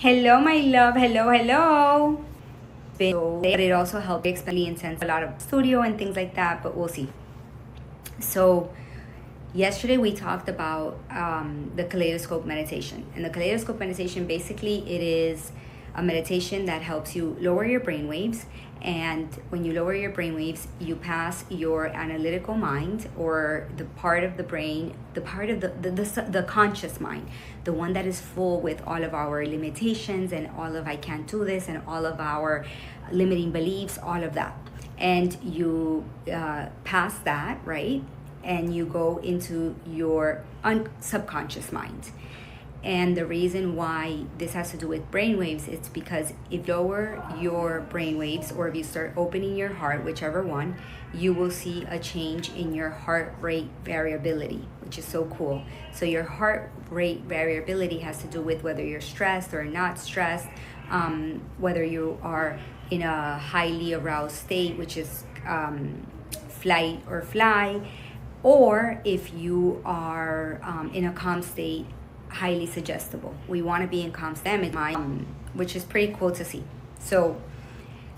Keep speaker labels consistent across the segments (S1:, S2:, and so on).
S1: Hello, my love. Hello, hello. But it also helps expand and sense a lot of studio and things like that, but we'll see. So, yesterday we talked about the Kaleidoscope Meditation. And the Kaleidoscope Meditation, basically, it is a meditation that helps you lower your brain waves. And when you lower your brain waves, you pass your analytical mind, or the part of the brain, the part of the conscious mind, the one that is full with all of our limitations and all of I can't do this and all of our limiting beliefs, all of that. And you pass that, right? And you go into your subconscious mind. And the reason why this has to do with brainwaves is because if you lower your brainwaves, or if you start opening your heart, whichever one, you will see a change in your heart rate variability, which is so cool. So your heart rate variability has to do with whether you're stressed or not stressed, whether you are in a highly aroused state, which is flight or fly, or if you are in a calm state, highly suggestible. We want to be in calm state, which is pretty cool to see. So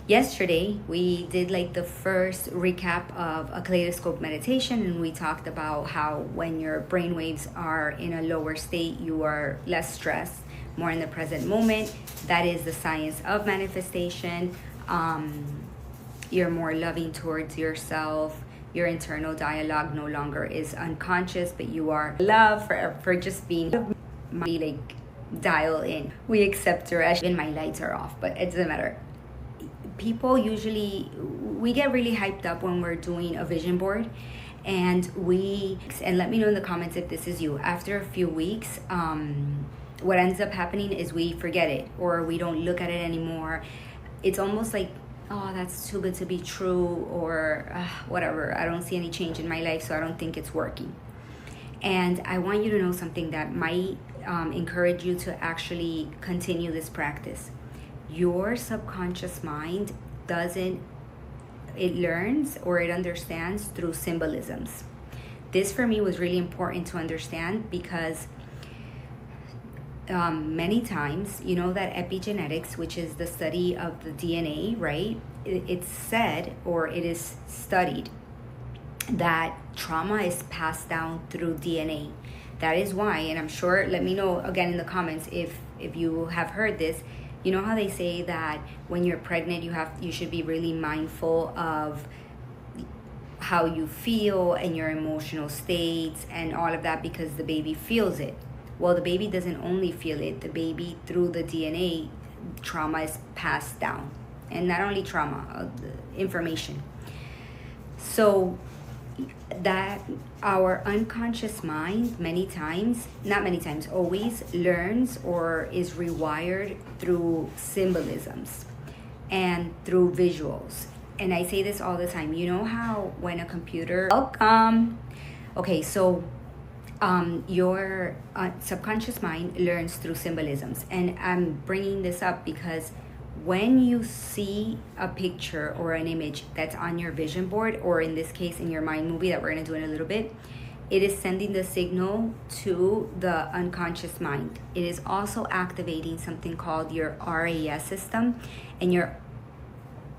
S1: yesterday we did like the first recap of a Kaleidoscope meditation, and we talked about how when your brainwaves are in a lower state, you are less stressed, more in the present moment. That is the science of manifestation. You're more loving towards yourself. Your internal dialogue no longer is unconscious, but you are love for just being like dial in. We accept her as even my lights are off, but it doesn't matter. People usually, we get really hyped up when we're doing a vision board, and let me know in the comments if this is you. After a few weeks, what ends up happening is we forget it, or we don't look at it anymore. It's almost like, oh, that's too good to be true, or whatever, I don't see any change in my life, so I don't think it's working. And I want you to know something that might encourage you to actually continue this practice. Your subconscious mind it learns or it understands through symbolisms. This for me was really important to understand, because many times, you know that epigenetics, which is the study of the DNA, right? It's said, or it is studied, that trauma is passed down through DNA. That is why, and I'm sure, let me know again in the comments if you have heard this. You know how they say that when you're pregnant, you should be really mindful of how you feel and your emotional states and all of that, because the baby feels it. Well, the baby doesn't only feel it. The baby, through the DNA, trauma is passed down. And not only trauma, information. So that our unconscious mind always learns or is rewired through symbolisms and through visuals. And I say this all the time. You know how when a computer, welcome. Okay, so your subconscious mind learns through symbolisms. And I'm bringing this up because when you see a picture or an image that's on your vision board, or in this case in your mind movie that we're going to do in a little bit, it is sending the signal to the unconscious mind. It is also activating something called your RAS system, and your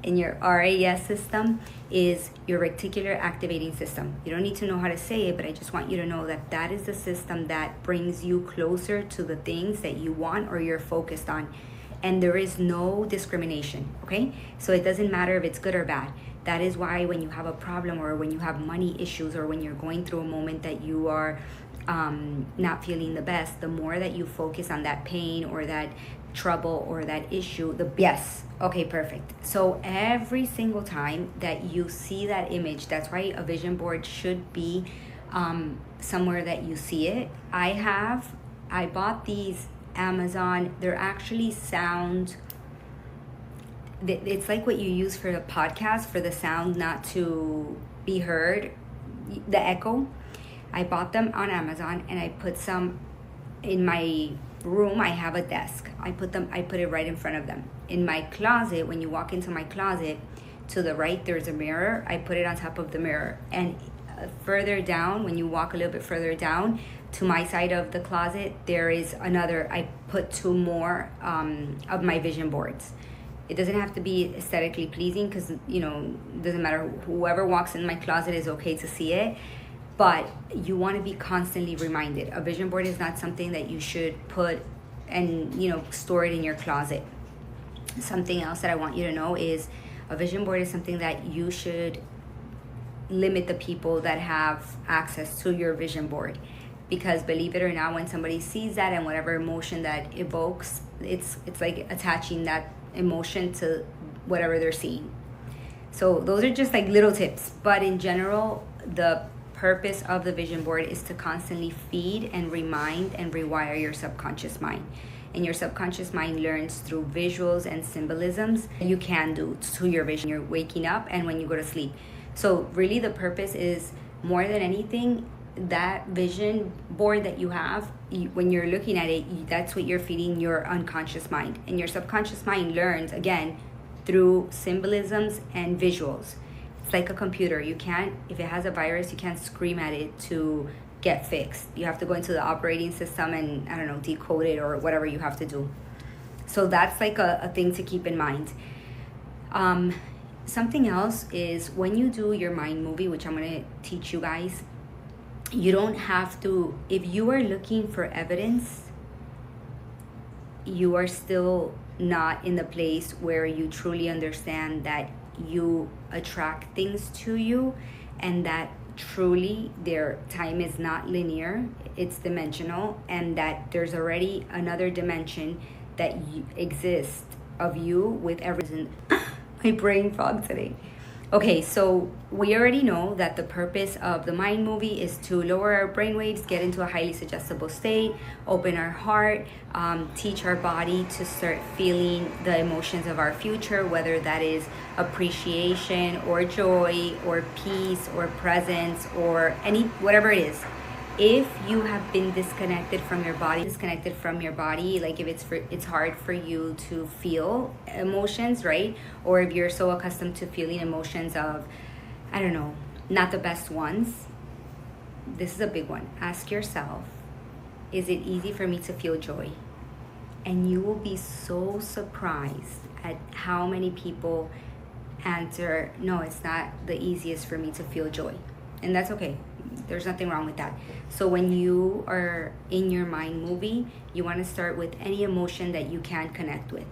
S1: RAS system is your reticular activating system. You don't need to know how to say it, but I just want you to know that that is the system that brings you closer to the things that you want or you're focused on. And there is no discrimination, okay? So it doesn't matter if it's good or bad. That is why when you have a problem, or when you have money issues, or when you're going through a moment that you are not feeling the best, the more that you focus on that pain or that trouble or that issue, yes, okay, perfect. So every single time that you see that image, that's why a vision board should be somewhere that you see it. I bought these Amazon. They're actually sound, it's like what you use for the podcast, for the sound not to be heard, the echo. I bought them on Amazon, and I put some in my room. I have a desk. I put it right in front of them. In my closet, when you walk into my closet, to the right there's a mirror. I put it on top of the mirror, and further down, when you walk a little bit further down to my side of the closet, there is another, I put two more of my vision boards. It doesn't have to be aesthetically pleasing because, you know, it doesn't matter. Whoever walks in my closet is okay to see it. But you want to be constantly reminded. A vision board is not something that you should put and, you know, store it in your closet. Something else that I want you to know is a vision board is something that you should limit the people that have access to your vision board. Because believe it or not, when somebody sees that and whatever emotion that evokes, it's like attaching that emotion to whatever they're seeing. So those are just like little tips. But in general, the purpose of the vision board is to constantly feed and remind and rewire your subconscious mind. And your subconscious mind learns through visuals and symbolisms you can do to your vision. You're waking up and when you go to sleep. So really the purpose is, more than anything, that vision board that you have, when you're looking at it, that's what you're feeding your unconscious mind. And your subconscious mind learns, again, through symbolisms and visuals. It's like a computer. You can't, if it has a virus, you can't scream at it to get fixed. You have to go into the operating system and, I don't know, decode it or whatever you have to do. So that's like a thing to keep in mind. Something else is when you do your mind movie, which I'm going to teach you guys, you don't have to, if you are looking for evidence, you are still not in the place where you truly understand that you attract things to you and that truly their time is not linear, it's dimensional, and that there's already another dimension that exists of you with everything. My brain fog today. Okay, so we already know that the purpose of the mind movie is to lower our brain waves, get into a highly suggestible state, open our heart, teach our body to start feeling the emotions of our future, whether that is appreciation or joy or peace or presence or whatever it is. If you have been disconnected from your body, like if it's hard for you to feel emotions, right? Or if you're so accustomed to feeling emotions of, I don't know, not the best ones, this is a big one. Ask yourself, is it easy for me to feel joy? And you will be so surprised at how many people answer, no, it's not the easiest for me to feel joy. And that's okay. There's nothing wrong with that. So when you are in your mind movie, you want to start with any emotion that you can connect with.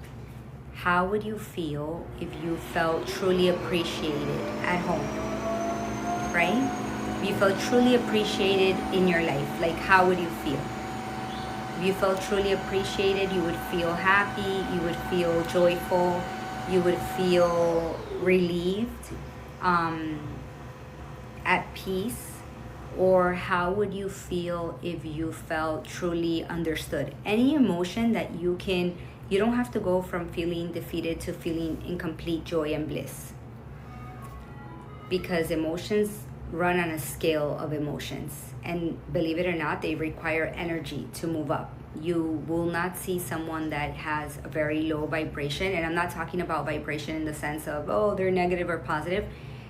S1: How would you feel if you felt truly appreciated at home, right? If you felt truly appreciated in your life, like how would you feel? If you felt truly appreciated, you would feel happy, you would feel joyful, you would feel relieved, at peace. Or how would you feel if you felt truly understood? Any emotion that you don't have to go from feeling defeated to feeling in complete joy and bliss. Because emotions run on a scale of emotions. And believe it or not, they require energy to move up. You will not see someone that has a very low vibration. And I'm not talking about vibration in the sense of, oh, they're negative or positive.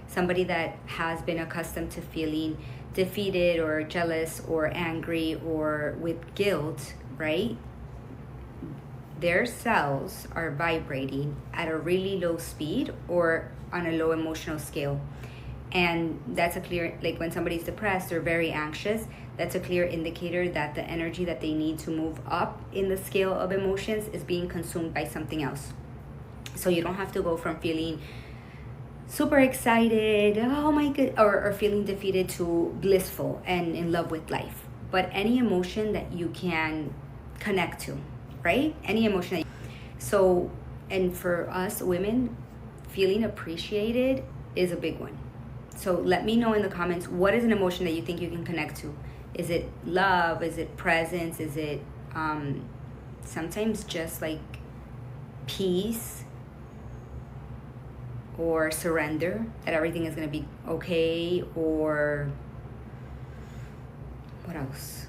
S1: Somebody that has been accustomed to feeling defeated or jealous or angry or with guilt, right? Their cells are vibrating at a really low speed or on a low emotional scale. And that's a clear, like when somebody's depressed or very anxious, that's a clear indicator that the energy that they need to move up in the scale of emotions is being consumed by something else. So you don't have to go from feeling super excited, oh my god, or feeling defeated to blissful and in love with life. But any emotion that you can connect to, right? Any emotion. So, and for us women, feeling appreciated is a big one. So let me know in the comments, what is an emotion that you think you can connect to? Is it love? Is it presence? Is it sometimes just like peace? Or surrender, that everything is going to be okay, or what else?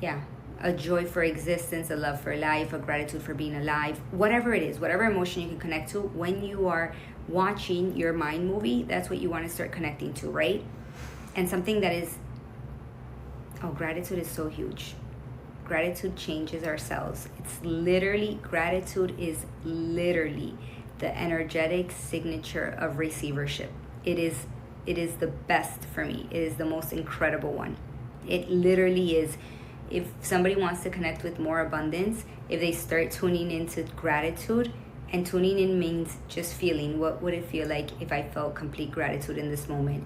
S1: Yeah, a joy for existence, a love for life, a gratitude for being alive, whatever it is, whatever emotion you can connect to, when you are watching your mind movie, that's what you want to start connecting to, right? And something that is, gratitude is so huge. Gratitude changes our cells. Gratitude is literally the energetic signature of receivership. It is the best for me. It is the most incredible one. It literally is. If somebody wants to connect with more abundance, if they start tuning into gratitude, and tuning in means just feeling, what would it feel like if I felt complete gratitude in this moment?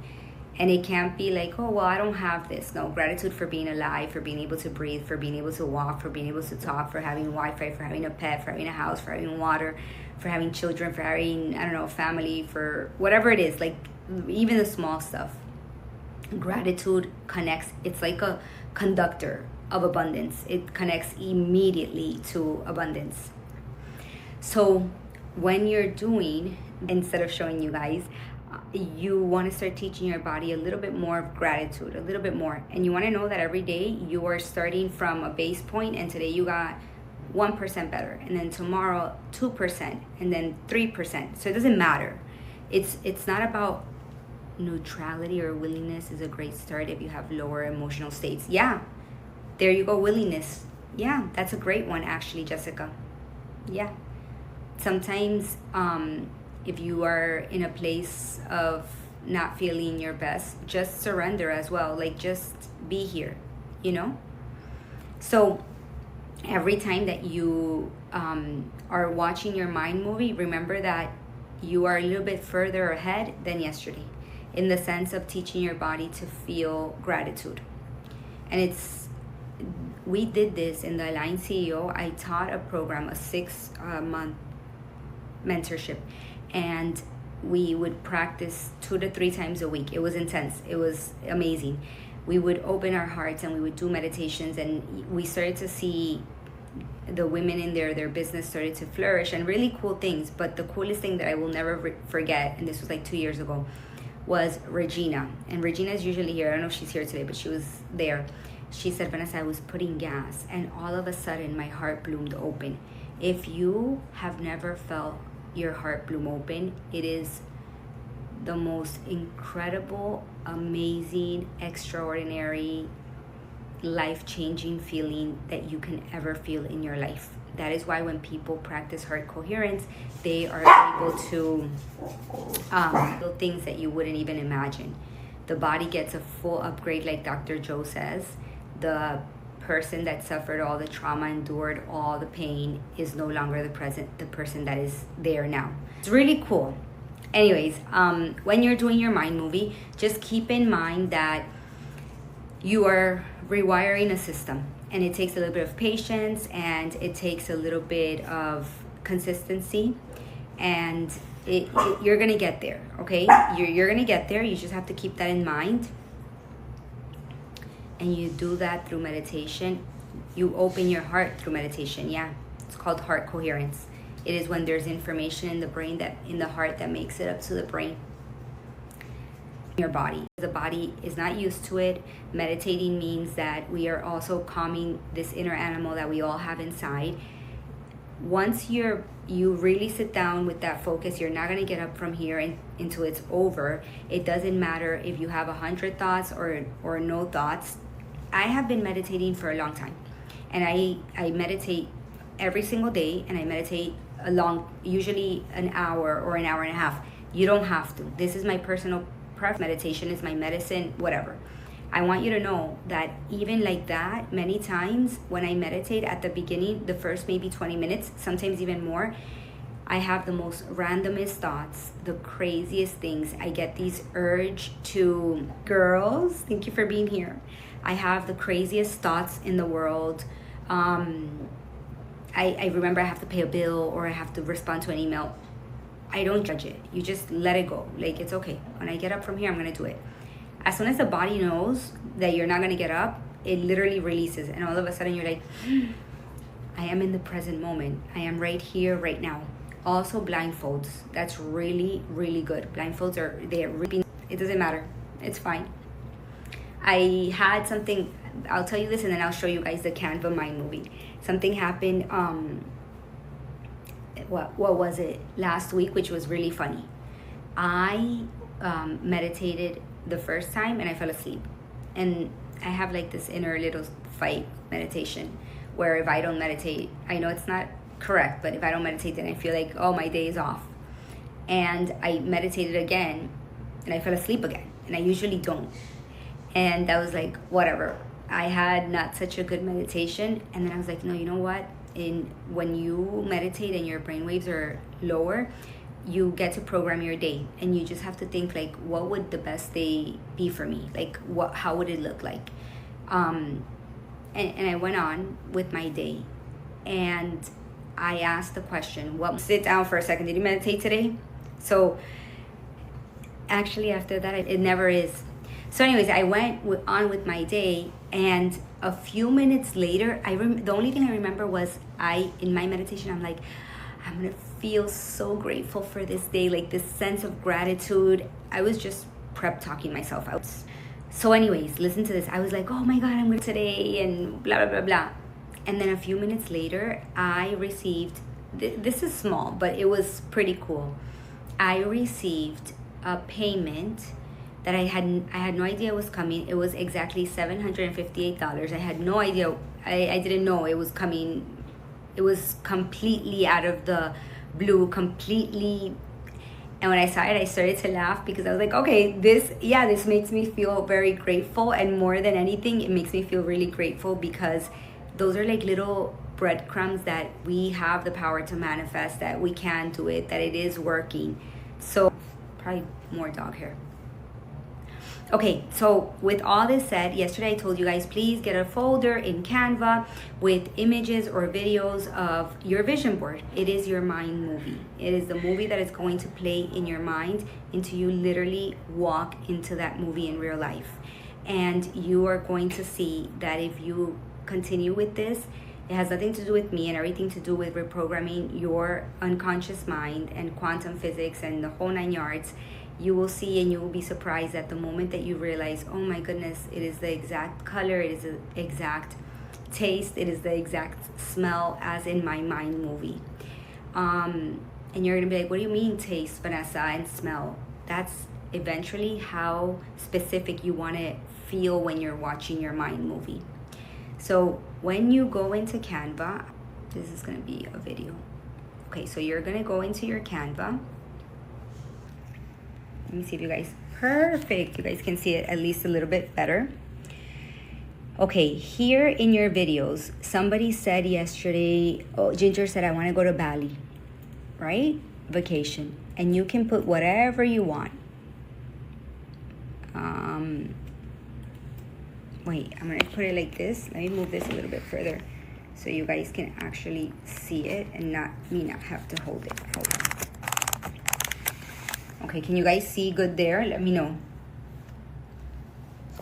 S1: And it can't be like, oh, well, I don't have this. No, gratitude for being alive, for being able to breathe, for being able to walk, for being able to talk, for having Wi-Fi, for having a pet, for having a house, for having water, for having children, for having, family, for whatever it is, like even the small stuff. Gratitude connects. It's like a conductor of abundance. It connects immediately to abundance. So when you're doing, instead of showing you guys, you want to start teaching your body a little bit more of gratitude, a little bit more. And you want to know that every day you are starting from a base point, and today you got 1% better, and then tomorrow 2%, and then 3%. So it doesn't matter. It's not about neutrality, or willingness is a great start if you have lower emotional states. Yeah, there you go, willingness. Yeah, that's a great one actually, Jessica. Yeah. Sometimes if you are in a place of not feeling your best, just surrender as well. Like, just be here, So every time that you are watching your mind movie, remember that you are a little bit further ahead than yesterday, in the sense of teaching your body to feel gratitude. And we did this in the Align CEO. I taught a program, a 6-month mentorship, and we would practice 2 to 3 times a week. It was intense. It was amazing. We would open our hearts and we would do meditations, and we started to see the women in their business started to flourish, and really cool things. But the coolest thing that I will never forget, and this was like 2 years ago, was Regina. And Regina is usually here. I don't know if she's here today, but she was there. She said, Vanessa, I was putting gas, and all of a sudden my heart bloomed open. If you have never felt your heart bloom open, it is the most incredible, amazing, extraordinary, life-changing feeling that you can ever feel in your life. That is why when people practice heart coherence, they are able to feel things that you wouldn't even imagine. The body gets a full upgrade, like Dr.Joes says. The person that suffered all the trauma, endured all the pain, is no longer the person that is there now. It's really cool. Anyways, when you're doing your mind movie, just keep in mind that you are rewiring a system, and it takes a little bit of patience, and it takes a little bit of consistency, and you're gonna get there. Okay, you're gonna get there. You just have to keep that in mind. And you do that through meditation. You open your heart through meditation. Yeah, it's called heart coherence. It is when there's information in the brain, in the heart, that makes it up to the brain. Your body. The body is not used to it. Meditating means that we are also calming this inner animal that we all have inside. Once you really sit down with that focus, you're not going to get up from here until it's over. It doesn't matter if you have 100 thoughts or no thoughts. I have been meditating for a long time, and I meditate every single day, and I meditate usually an hour or an hour and a half. You don't have to. This is my personal preference. Meditation is my medicine, whatever. I want you to know that even like that, many times when I meditate at the beginning, the first maybe 20 minutes, sometimes even more, I have the most randomest thoughts, the craziest things. I get these urge to, girls, thank you for being here. I have the craziest thoughts in the world. I remember I have to pay a bill, or I have to respond to an email. I don't judge it. You just let it go. Like, it's okay. When I get up from here, I'm going to do it. As soon as the body knows that you're not going to get up, it literally releases. And all of a sudden you're like, I am in the present moment. I am right here, right now. Also blindfolds. That's really, really good. Blindfolds are, it doesn't matter. It's fine. I had something, I'll tell you this and then I'll show you guys the Canva mind movie. Something happened, what was it, last week, which was really funny. I meditated the first time and I fell asleep. And I have like this inner little fight meditation where if I don't meditate, I know it's not correct, but if I don't meditate, then I feel like, oh, my day is off. And I meditated again and I fell asleep again. And I usually don't. And that was like, whatever. I had not such a good meditation. And then I was like, no, you know what? When you meditate and your brain waves are lower, you get to program your day. And you just have to think like, what would the best day be for me? Like, how would it look like? And I went on with my day. And I asked the question, sit down for a second. Did you meditate today? So actually after that, it never is. So anyways, I went on with my day, and a few minutes later, the only thing I remember was in my meditation, I'm like, I'm going to feel so grateful for this day, like this sense of gratitude. I was just prep talking myself out. So anyways, listen to this. I was like, oh my God, I'm going to today and blah, blah, blah, blah. And then a few minutes later, I received, this is small, but it was pretty cool. I received a payment that I had no idea was coming. It was exactly $758. I had no idea. I didn't know it was coming. It was completely out of the blue, completely. And when I saw it, I started to laugh because I was like, okay, this makes me feel very grateful. And more than anything, it makes me feel really grateful because those are like little breadcrumbs that we have the power to manifest, that we can do it, that it is working. So probably more dog hair. Okay, so with all this said, yesterday I told you guys, please get a folder in Canva with images or videos of your vision board. It is your mind movie. It is the movie that is going to play in your mind until you literally walk into that movie in real life. And you are going to see that if you continue with this, it has nothing to do with me and everything to do with reprogramming your unconscious mind and quantum physics and the whole 9 yards. You will see and you will be surprised at the moment that you realize, oh my goodness, it is the exact color, it is the exact taste, it is the exact smell as in my mind movie. And you're gonna be like, what do you mean taste, Vanessa, and smell? That's eventually how specific you wanna feel when you're watching your mind movie. So when you go into Canva, this is gonna be a video. Okay, so you're gonna go into your Canva. Let me see if you guys, perfect. You guys can see it at least a little bit better. Okay, here in your videos, somebody said yesterday, Ginger said, I want to go to Bali, right? Vacation. And you can put whatever you want. Wait, I'm going to put it like this. Let me move this a little bit further so you guys can actually see it and not have to hold it. Hold on. Okay, can you guys see good there? Let me know.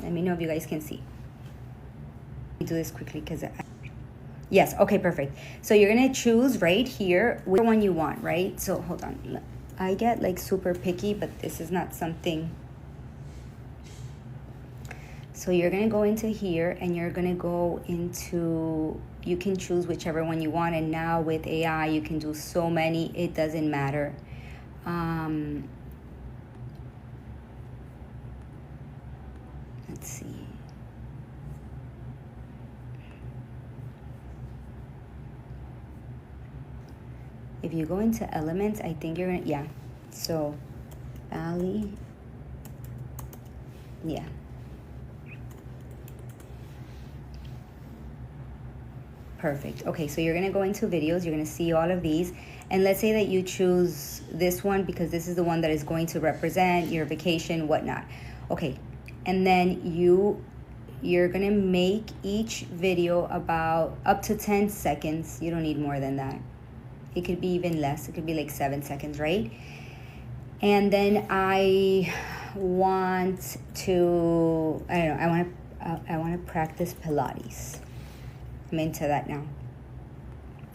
S1: Let me know if you guys can see. Let me do this quickly because yes, okay, perfect. So you're gonna choose right here which one you want, right? So hold on. I get like super picky, but this is not something. So you're gonna go into here and you're gonna go into, you can choose whichever one you want. And now with AI, you can do so many, it doesn't matter. Let's see. If you go into elements, I think you're gonna, yeah. So, Bali, yeah. Perfect. Okay, so you're gonna go into videos, you're gonna see all of these. And let's say that you choose this one because this is the one that is going to represent your vacation, whatnot. Okay. And then you're gonna make each video about up to 10 seconds. You don't need more than that. It could be even less. It could be like 7 seconds, right? And then I want to, I don't know, I want to practice Pilates. I'm into that now.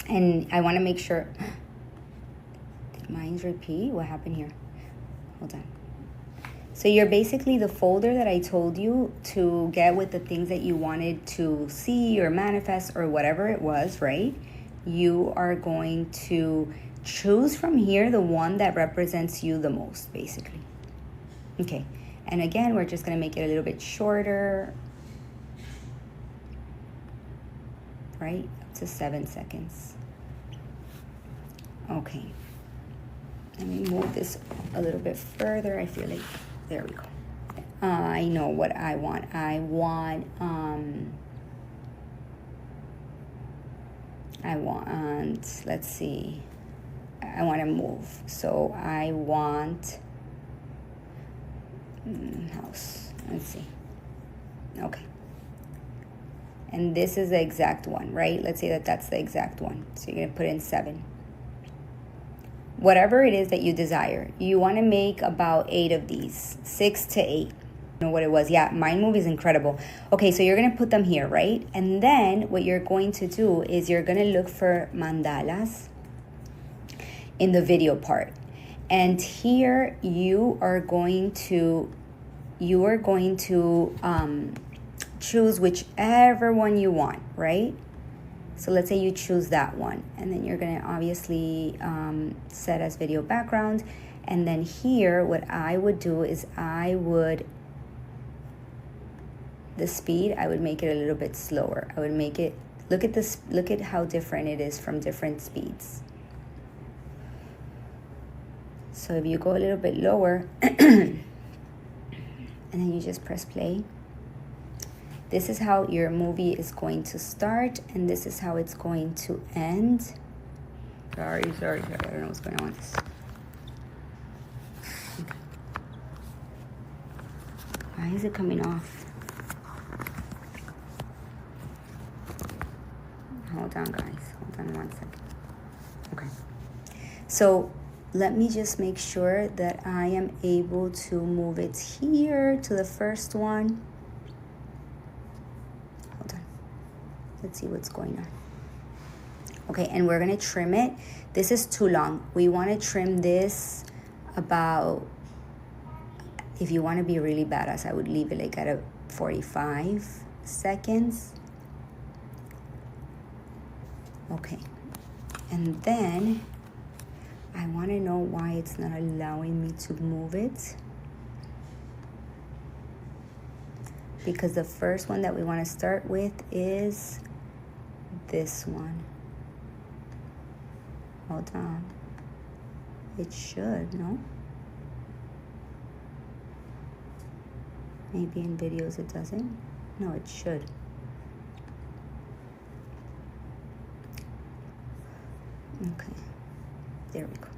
S1: And I want to make sure, did mine repeat? What happened here? Hold on. So you're basically the folder that I told you to get with the things that you wanted to see or manifest or whatever it was, right? You are going to choose from here the one that represents you the most, basically. Okay, and again, we're just gonna make it a little bit shorter, right? Up to 7 seconds. Okay, let me move this a little bit further. I feel like, there we go. I know what I want. I want, let's see. I want to move. So I want house. Let's see. Okay. And this is the exact one, right? Let's say that that's the exact one. So you're going to put in 7. Whatever it is that you desire. You want to make about 8 of these. 6 to 8. Know what it was. Yeah, Mind Move is incredible. Okay, so you're going to put them here, right? And then what you're going to do is you're going to look for mandalas in the video part. And here you are going to choose whichever one you want, right? So let's say you choose that one, and then you're going to obviously set as video background. And then here, what I would do is the speed, I would make it a little bit slower. I would make it, look at this, look at how different it is from different speeds. So if you go a little bit lower, and then you just press play, this is how your movie is going to start, and this is how it's going to end. Sorry, I don't know what's going on with this. Okay. Why is it coming off? Hold on, guys. Hold on 1 second. Okay. So let me just make sure that I am able to move it here to the first one. Hold on. Let's see what's going on. Okay, and we're going to trim it. This is too long. We want to trim this about, if you want to be really badass, I would leave it like at a 45 seconds. Okay, and then I want to know why it's not allowing me to move it. Because the first one that we want to start with is this one. Hold on. It should, no? Maybe in videos it doesn't. No, it should. Okay, there we go.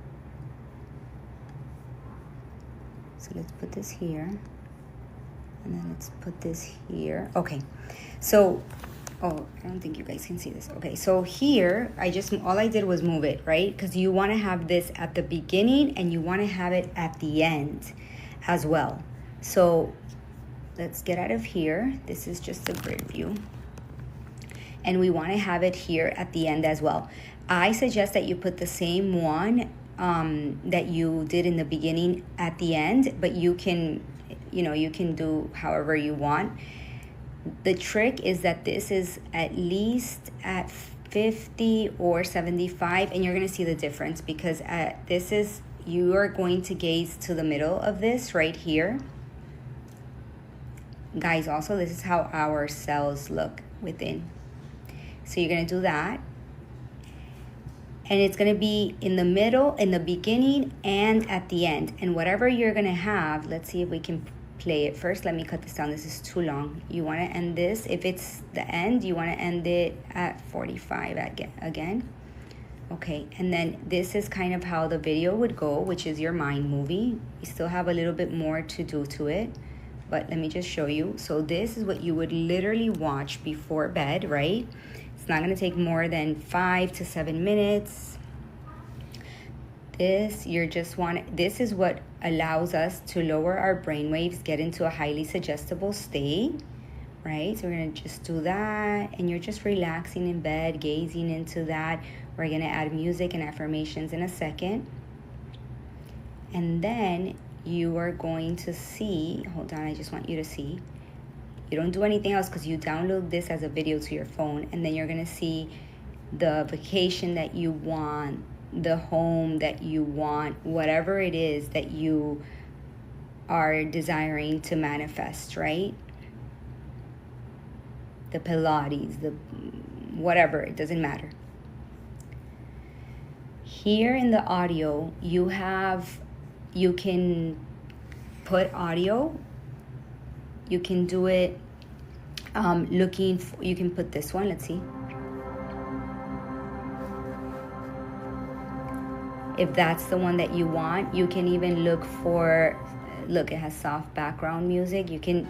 S1: So let's put this here, and then let's put this here. Okay, so, oh, I don't think you guys can see this. Okay, so here, all I did was move it, right? Because you want to have this at the beginning, and you want to have it at the end as well. So let's get out of here. This is just a grid view. And we want to have it here at the end as well. I suggest that you put the same one that you did in the beginning at the end, but you can do however you want. The trick is that this is at least at 50 or 75, and you're going to see the difference because you are going to gaze to the middle of this right here. Guys, also, this is how our cells look within. So you're going to do that. And it's going to be in the middle, in the beginning, and at the end. And whatever you're going to have, let's see if we can play it. First, let me cut this down. This is too long. You want to end this. If it's the end, you want to end it at 45 again. Okay, and then this is kind of how the video would go, which is your mind movie. You still have a little bit more to do to it, but let me just show you. So this is what you would literally watch before bed, right? It's not going to take more than 5 to 7 minutes. This is what allows us to lower our brain waves, get into a highly suggestible state, right? So we're going to just do that, and you're just relaxing in bed, gazing into that. We're going to add music and affirmations in a second. And then you are going to see, hold on, I just want you to see. You don't do anything else because you download this as a video to your phone, and then you're going to see the vacation that you want, the home that you want, whatever it is that you are desiring to manifest, right? The Pilates, the whatever, it doesn't matter. Here in the audio, you can put audio. You can do it you can put this one, let's see. If that's the one that you want, you can even look, it has soft background music. You can,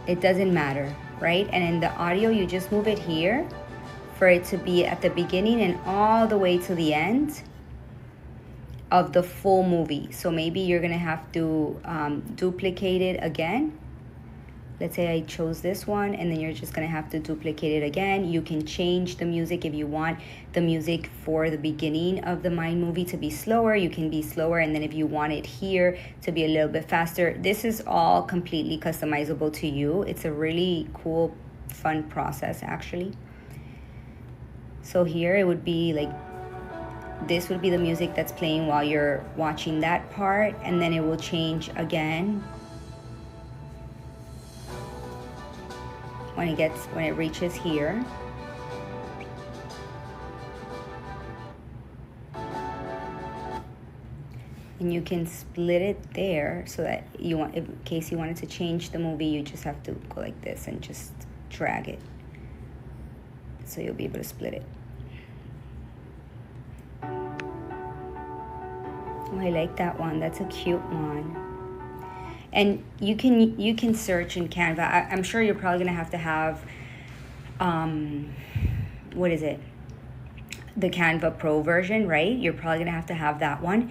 S1: it doesn't matter, right? And in the audio, you just move it here for it to be at the beginning and all the way to the end of the full movie. So maybe you're gonna have to duplicate it again. Let's say I chose this one, and then you're just gonna have to duplicate it again. You can change the music if you want the music for the beginning of the mind movie to be slower. You can be slower, and then if you want it here to be a little bit faster, this is all completely customizable to you. It's a really cool, fun process actually. So here it would be like, this would be the music that's playing while you're watching that part, and then it will change again when it reaches here. And you can split it there so that in case you wanted to change the movie, you just have to go like this and just drag it. So you'll be able to split it. Oh, I like that one. That's a cute one. And you can search in Canva. I'm sure you're probably gonna have to have, what is it? The Canva Pro version, right? You're probably gonna have to have that one.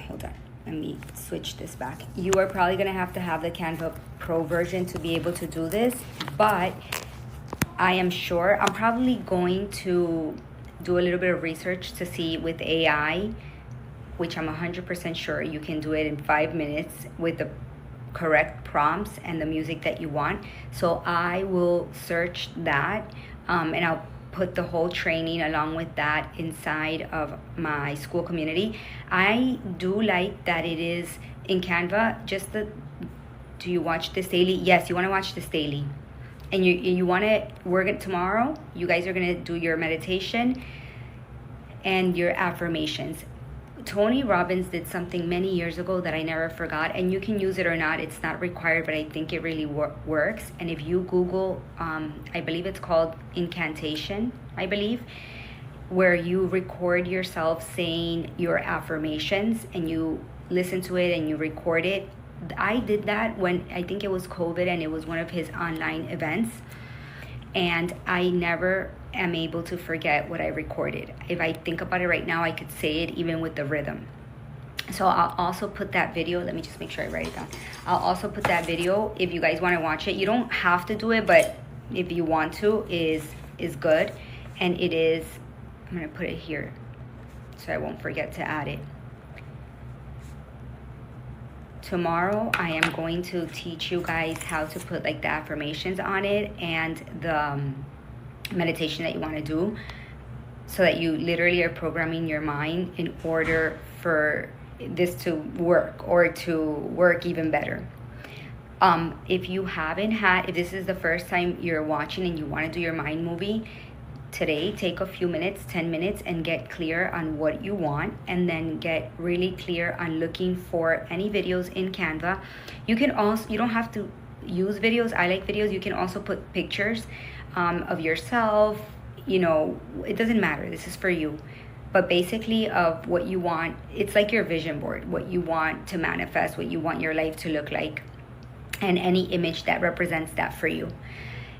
S1: Hold on, let me switch this back. You are probably gonna have to have the Canva Pro version to be able to do this, but I am sure I'm probably going to do a little bit of research to see with AI, which I'm 100% sure you can do it in 5 minutes with the correct prompts and the music that you want. So I will search that, and I'll put the whole training along with that inside of my school community. I do like that it is in Canva. Do you watch this daily? Yes, you want to watch this daily. And you want to work it tomorrow. You guys are going to do your meditation and your affirmations. Tony Robbins did something many years ago that I never forgot, and you can use it or not. It's not required, but I think it really works. And if you Google, I believe it's called incantation, I believe, where you record yourself saying your affirmations and you listen to it and you record it. I did that when I think it was COVID, and it was one of his online events, and I never am able to forget what I recorded. If I think about it right now, I could say it even with the rhythm. So I'll also put that video. Let me just make sure I write it down. I'll also put that video if you guys want to watch it. You don't have to do it, but if you want to, is good. And it is, I'm gonna put it here so I won't forget to add it. Tomorrow I am going to teach you guys how to put like the affirmations on it and the meditation that you want to do, so that you literally are programming your mind in order for this to work, or to work even better. If this is the first time you're watching and you want to do your mind movie, today take a few minutes, 10 minutes, and get clear on what you want, and then get really clear on looking for any videos in Canva. You don't have to use videos. I like videos. You can also put pictures of yourself. It doesn't matter. This is for you. But basically of what you want. It's like your vision board, what you want to manifest, what you want your life to look like, and any image that represents that for you.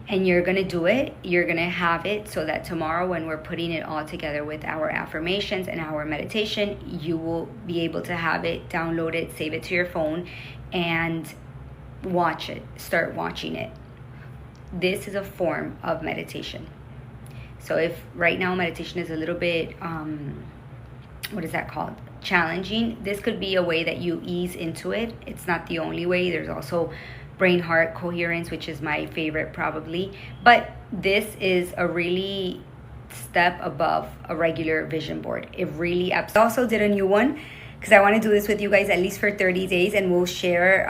S1: And you're going to do it. You're going to have it so that tomorrow, when we're putting it all together with our affirmations and our meditation, you will be able to have it, download it, save it to your phone, and start watching it. This is a form of meditation. So if right now meditation is a little bit, what is that called? Challenging, this could be a way that you ease into it. It's not the only way. There's also brain heart coherence, which is my favorite probably. But this is a really step above a regular vision board. It really I also did a new one because I want to do this with you guys at least for 30 days, and we'll share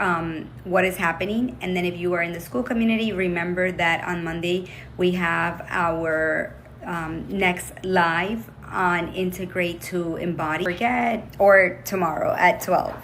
S1: what is happening. And then if you are in the school community, remember that on Monday we have our next live on integrate to embody, forget, or tomorrow at 12.